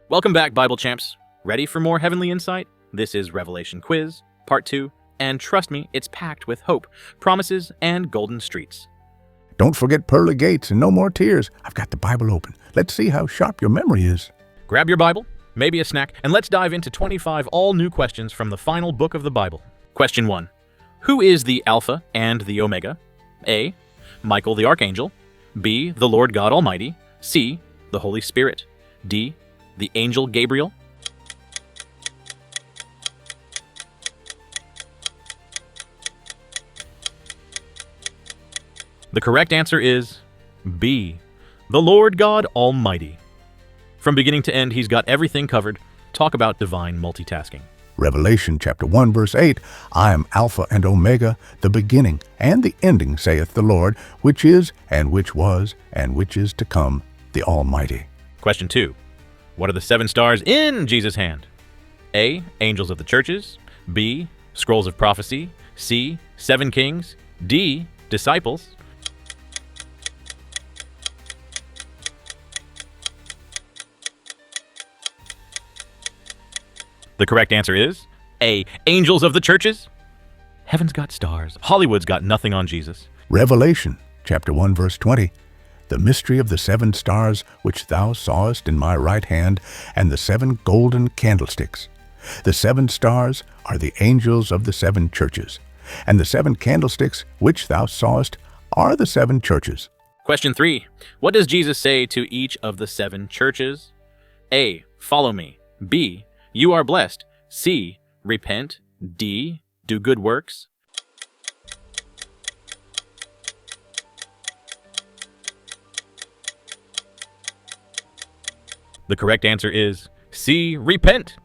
Welcome back, Bible champs. Ready for more heavenly insight? This is Revelation Quiz, Part 2, and trust me, it's packed with hope, promises, and golden streets. Don't forget pearly gates and no more tears. I've got the Bible open. Let's see how sharp your memory is. Grab your Bible, maybe a snack, and let's dive into 25 all-new questions from the final book of the Bible. Question 1. Who is the Alpha and the Omega? A. Michael the Archangel. B. The Lord God Almighty. C. The Holy Spirit. D. The Angel Gabriel. The correct answer is B. The Lord God Almighty. From beginning to end, he's got everything covered. Talk about divine multitasking. Revelation chapter 1 verse 8, I am Alpha and Omega, the beginning and the ending, saith the Lord, which is, and which was, and which is to come, the Almighty. Question 2. What are the 7 stars in Jesus' hand? A. Angels of the churches. B. Scrolls of prophecy. C. 7 kings. D. Disciples. The correct answer is A. Angels of the churches. Heaven's got stars. Hollywood's got nothing on Jesus. Revelation chapter 1 verse 20, the mystery of the 7 stars which thou sawest in my right hand, and the 7 golden candlesticks. The 7 stars are the angels of the 7 churches, and the 7 candlesticks which thou sawest are the 7 churches. Question 3. What does Jesus say to each of the 7 churches? A. Follow me. B. You are blessed. C. Repent. D. Do good works. The correct answer is C. Repent.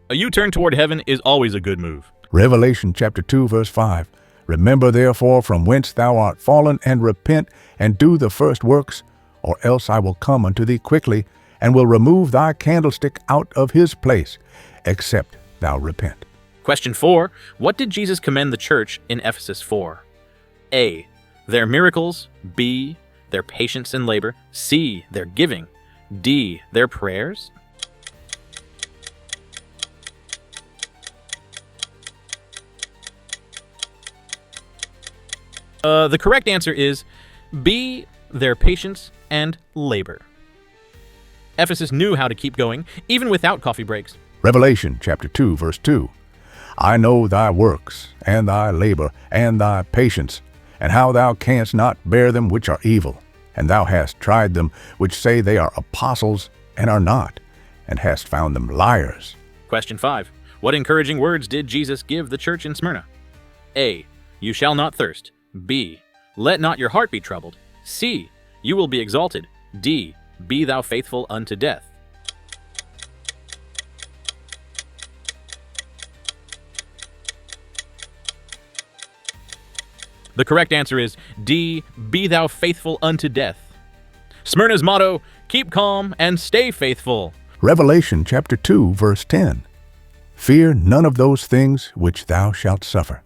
A U-turn toward heaven is always a good move. Revelation chapter 2 verse 5, remember therefore from whence thou art fallen, and repent, and do the first works, or else I will come unto thee quickly, and will remove thy candlestick out of his place, except thou repent. Question 4. What did Jesus commend the church in Ephesus for? A. Their miracles. B. Their patience in labor. C. Their giving. D. Their prayers. The correct answer is B. Their patience and labor. Ephesus knew how to keep going, even without coffee breaks. Revelation chapter 2 verse 2, I know thy works, and thy labor, and thy patience, and how thou canst not bear them which are evil. And thou hast tried them which say they are apostles, and are not, and hast found them liars. Question 5. What encouraging words did Jesus give the church in Smyrna? A. You shall not thirst. B. Let not your heart be troubled. C. You will be exalted. D. Be thou faithful unto death. The correct answer is D. Be thou faithful unto death. Smyrna's motto, keep calm and stay faithful. Revelation chapter 2 verse 10, fear none of those things which thou shalt suffer.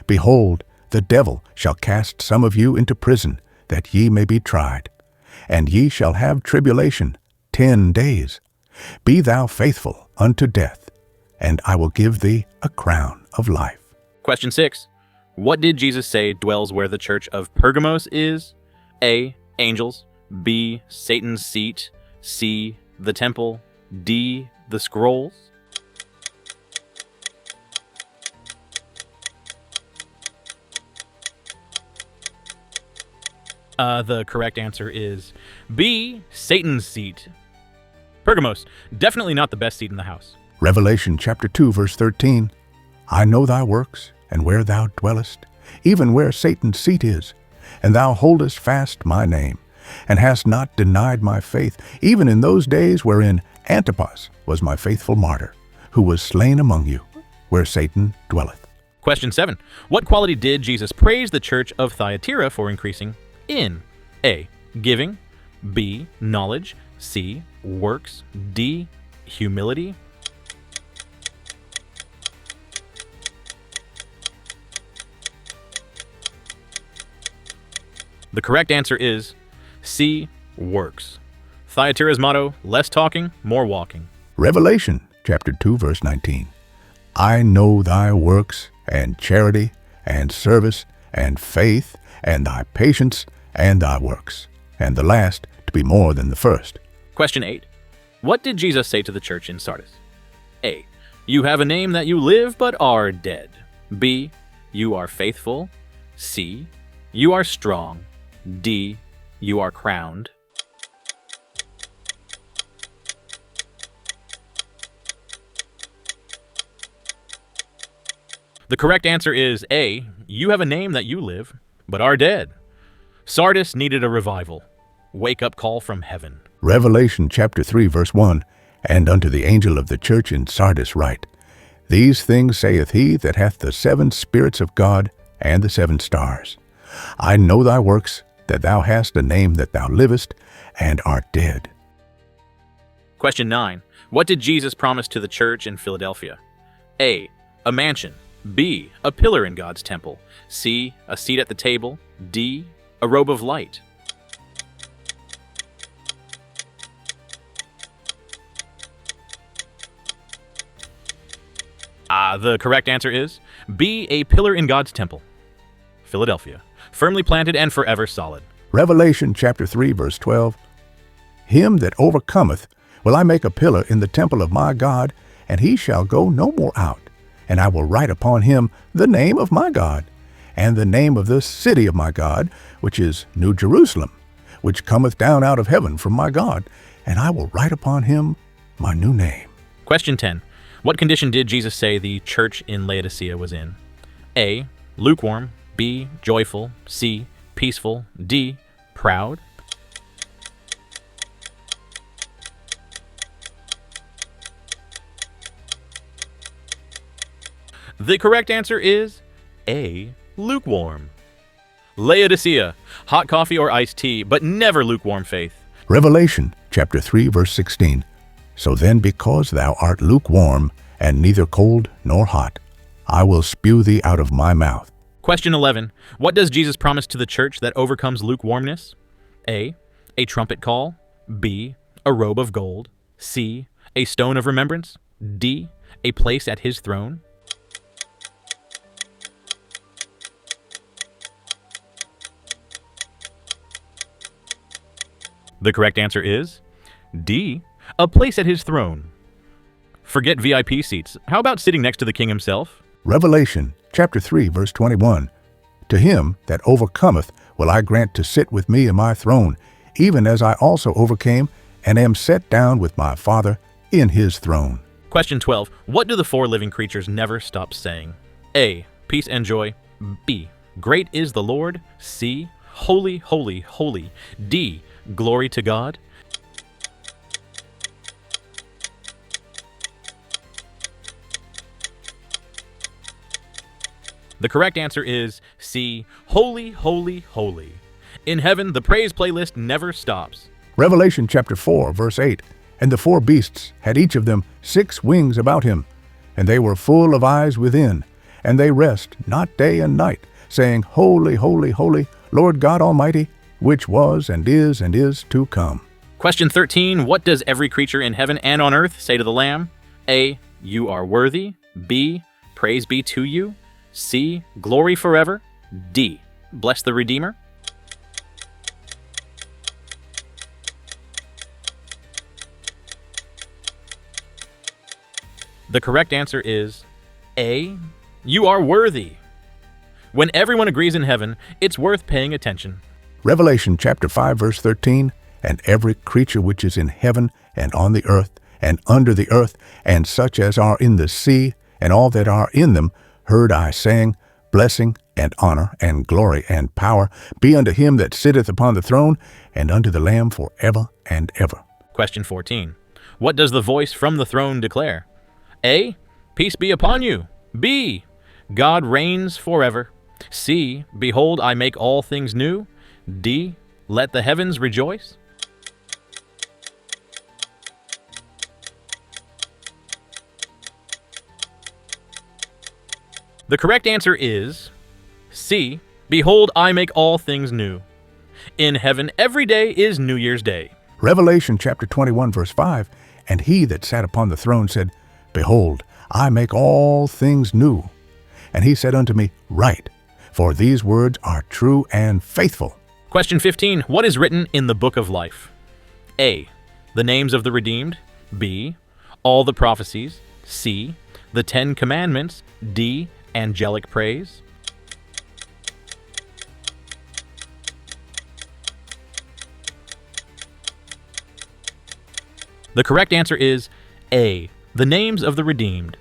Behold, the devil shall cast some of you into prison, that ye may be tried. And ye shall have tribulation 10 days. Be thou faithful unto death, and I will give thee a crown of life. Question 6. What did Jesus say dwells where the church of Pergamos is? A. Angels. B. Satan's seat. C. The temple. D. The scrolls. The correct answer is B. Satan's seat. Pergamos, definitely not the best seat in the house. Revelation chapter 2 verse 13, I know thy works, and where thou dwellest, even where Satan's seat is, and thou holdest fast my name, and hast not denied my faith, even in those days wherein Antipas was my faithful martyr, who was slain among you, where Satan dwelleth. Question 7. What quality did Jesus praise the church of Thyatira for increasing in? A. Giving. B. Knowledge. C. Works. D. Humility. The correct answer is C. Works. Thyatira's motto, less talking, more walking. Revelation chapter 2, verse 19. I know thy works, and charity, and service, and faith, and thy patience, and thy works, and the last to be more than the first. Question 8. What did Jesus say to the church in Sardis? A. You have a name that you live but are dead. B. You are faithful. C. You are strong. D. You are crowned. The correct answer is A. You have a name that you live but are dead. Sardis needed a revival. Wake-up call from heaven. Revelation chapter 3, verse 1. And unto the angel of the church in Sardis write, These things saith he that hath the 7 spirits of God and the 7 stars. I know thy works, that thou hast a name that thou livest and art dead. Question 9. What did Jesus promise to the church in Philadelphia? A. A mansion. B. A pillar in God's temple. C. A seat at the table. D. A robe of light. The correct answer is B. A pillar in God's temple. Philadelphia. Firmly planted and forever solid. Revelation chapter 3, verse 12. Him that overcometh will I make a pillar in the temple of my God, and he shall go no more out. And I will write upon him the name of my God, and the name of the city of my God, which is New Jerusalem, which cometh down out of heaven from my God, and I will write upon him my new name. Question 10. What condition did Jesus say the church in Laodicea was in? A. Lukewarm. B. Joyful. C. Peaceful. D. Proud. The correct answer is A. Lukewarm. Laodicea. Hot coffee or iced tea, but never lukewarm faith. Revelation chapter 3, verse 16. So then, because thou art lukewarm, and neither cold nor hot, I will spew thee out of my mouth. Question 11. What does Jesus promise to the church that overcomes lukewarmness? A. A trumpet call. B. A robe of gold. C. A stone of remembrance. D. A place at his throne. The correct answer is D. A place at his throne. Forget VIP seats. How about sitting next to the king himself? Revelation chapter 3, verse 21. To him that overcometh will I grant to sit with me in my throne, even as I also overcame and am set down with my Father in his throne. Question 12. What do the 4 living creatures never stop saying? A. Peace and joy. B. Great is the Lord. C. Holy, holy, holy. D. Glory to God. The correct answer is C. Holy, holy, holy. In heaven, the praise playlist never stops. Revelation chapter 4, verse 8. And the 4 beasts had each of them 6 wings about him, and they were full of eyes within, and they rest not day and night, saying, Holy, holy, holy, Lord God Almighty, which was and is to come. Question 13. What does every creature in heaven and on earth say to the Lamb? A. You are worthy. B. Praise be to you. C. Glory forever. D. Bless the Redeemer. The correct answer is A. You are worthy. When everyone agrees in heaven, it's worth paying attention. Revelation chapter 5, verse 13. And every creature which is in heaven and on the earth and under the earth, and such as are in the sea, and all that are in them, heard I saying, Blessing and honor and glory and power be unto him that sitteth upon the throne, and unto the Lamb forever and ever. Question 14. What does the voice from the throne declare? A. Peace be upon you. B. God reigns forever. C. Behold, I make all things new. D. Let the heavens rejoice. The correct answer is C. Behold, I make all things new. In heaven, every day is New Year's Day. Revelation chapter 21, verse 5. And he that sat upon the throne said, Behold, I make all things new. And he said unto me, Write, for these words are true and faithful. Question 15. What is written in the book of life? A. The names of the redeemed. B. All the prophecies. C. The 10 Commandments. D. Angelic praise. The correct answer is A. The names of the redeemed.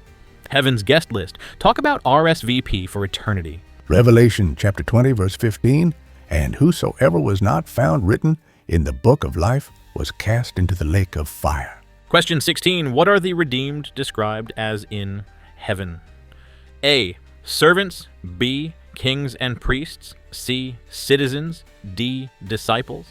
Heaven's guest list. Talk about RSVP for eternity. Revelation chapter 20, verse 15, And whosoever was not found written in the book of life was cast into the lake of fire. Question 16. What are the redeemed described as in heaven? A. Servants. B. Kings and priests. C. Citizens. D. Disciples.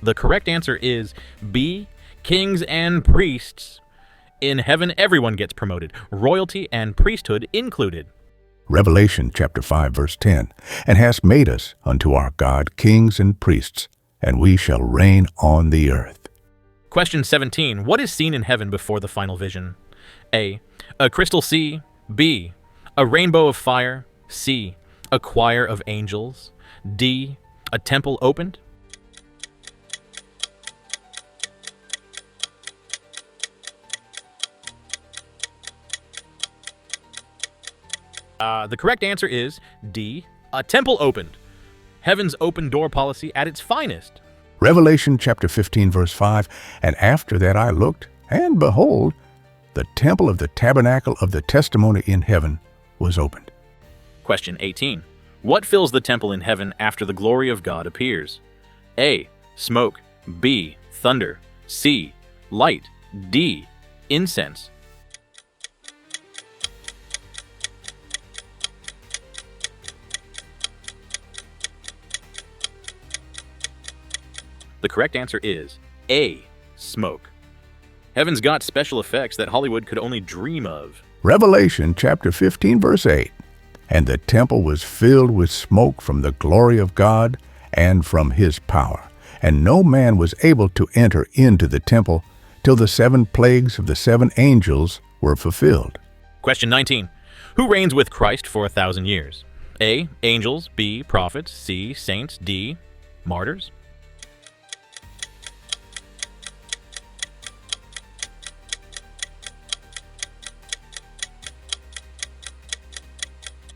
The correct answer is B. Kings and priests. In heaven, everyone gets promoted, royalty and priesthood included. Revelation chapter 5, verse 10, And hast made us unto our God kings and priests, and we shall reign on the earth. Question 17. What is seen in heaven before the final vision? A. A crystal sea. B. A rainbow of fire. C. A choir of angels. D. A temple opened. The correct answer is D. A temple opened. Heaven's open door policy at its finest. Revelation chapter 15, verse 5, And after that I looked, and behold, the temple of the tabernacle of the testimony in heaven was opened. Question 18. What fills the temple in heaven after the glory of God appears? A. Smoke. B. Thunder. C. Light. D. Incense. The correct answer is A. Smoke. Heaven's got special effects that Hollywood could only dream of. Revelation chapter 15, verse 8, And the temple was filled with smoke from the glory of God and from his power, and no man was able to enter into the temple till the 7 plagues of the 7 angels were fulfilled. Question 19. Who reigns with Christ for 1,000 years? A. Angels. B. Prophets. C. Saints. D. Martyrs.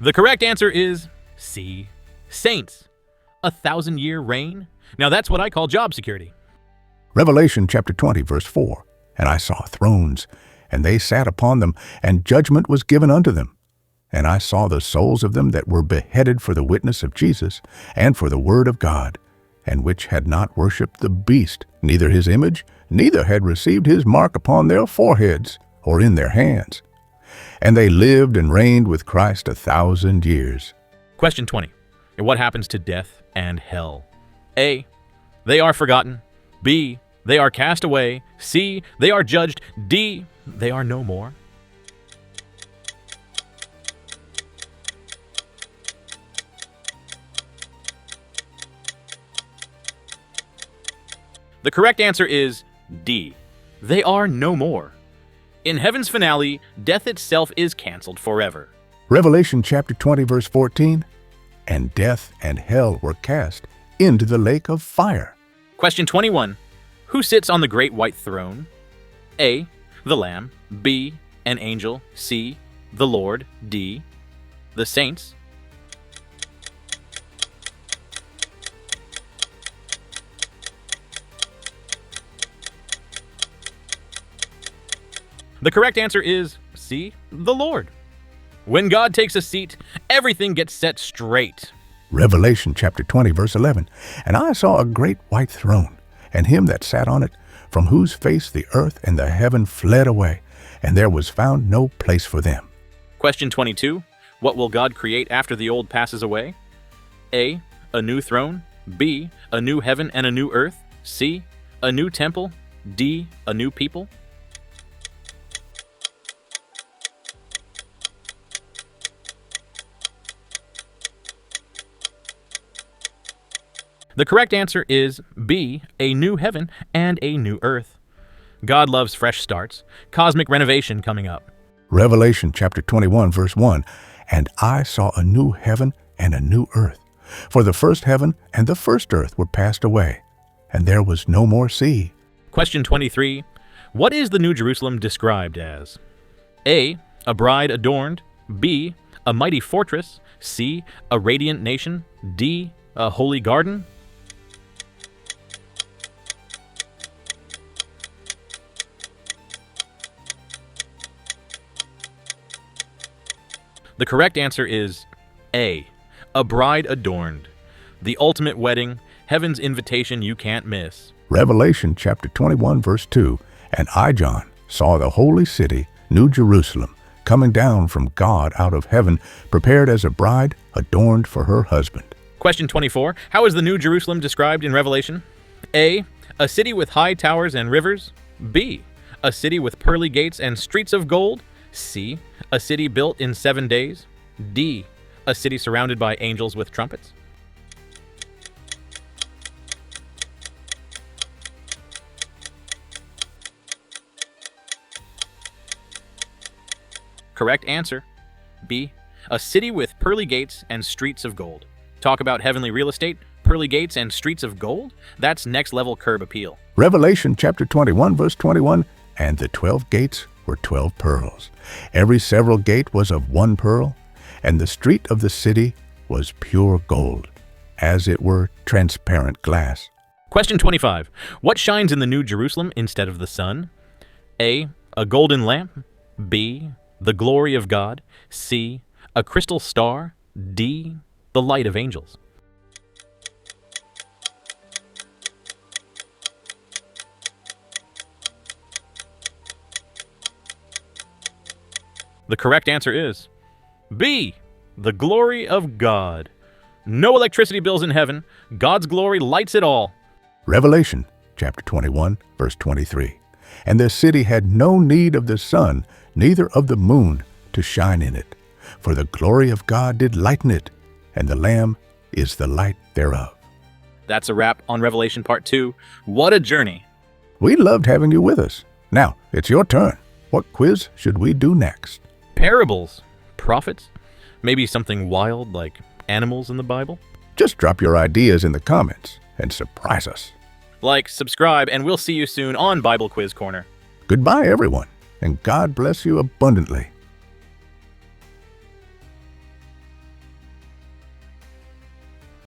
The correct answer is C. Saints. 1,000-year reign? Now that's what I call job security. Revelation chapter 20, verse 4, And I saw thrones, and they sat upon them, and judgment was given unto them. And I saw the souls of them that were beheaded for the witness of Jesus, and for the word of God, and which had not worshipped the beast, neither his image, neither had received his mark upon their foreheads, or in their hands. And they lived and reigned with Christ 1,000 years. Question 20. What happens to death and hell? A. They are forgotten. B. They are cast away. C. They are judged. D. They are no more. The correct answer is D. They are no more. In heaven's finale, death itself is canceled forever. Revelation chapter 20, verse 14, And death and hell were cast into the lake of fire. Question 21. Who sits on the great white throne? A. The Lamb. B. An angel. C. The Lord. D. The saints. The correct answer is C. The Lord. When God takes a seat, everything gets set straight. Revelation chapter 20, verse 11, And I saw a great white throne, and him that sat on it, from whose face the earth and the heaven fled away, and there was found no place for them. Question 22. What will God create after the old passes away? A. A new throne. B. A new heaven and a new earth. C. A new temple. D. A new people. The correct answer is B, a new heaven and a new earth. God loves fresh starts. Cosmic renovation coming up. Revelation chapter 21, verse 1. And I saw a new heaven and a new earth. For the first heaven and the first earth were passed away, and there was no more sea. Question 23. What is the New Jerusalem described as? A, a bride adorned. B, a mighty fortress. C, a radiant nation. D, a holy garden. The correct answer is A, a bride adorned. The ultimate wedding, heaven's invitation you can't miss. Revelation chapter 21, verse 2. And I, John, saw the holy city, New Jerusalem, coming down from God out of heaven, prepared as a bride adorned for her husband. Question 24. How is the New Jerusalem described in Revelation? A, a city with high towers and rivers. B, a city with pearly gates and streets of gold. C, a city built in 7 days. D, a city surrounded by angels with trumpets. Correct answer, B, a city with pearly gates and streets of gold. Talk about heavenly real estate, pearly gates and streets of gold? That's next level curb appeal. Revelation chapter 21, verse 21. And the 12 gates were 12 pearls. Every several gate was of 1 pearl, and the street of the city was pure gold, as it were transparent glass. Question 25. What shines in the New Jerusalem instead of the sun? A, a golden lamp. B, the glory of God. C, a crystal star. D, the light of angels. The correct answer is B, the glory of God. No electricity bills in heaven. God's glory lights it all. Revelation chapter 21, verse 23. And the city had no need of the sun, neither of the moon, to shine in it. For the glory of God did lighten it, and the Lamb is the light thereof. That's a wrap on Revelation Part 2. What a journey. We loved having you with us. Now, it's your turn. What quiz should we do next? Parables, prophets, maybe something wild like animals in the Bible? Just drop your ideas in the comments and surprise us. Like, subscribe, and we'll see you soon on Bible Quiz Corner. Goodbye, everyone, and God bless you abundantly.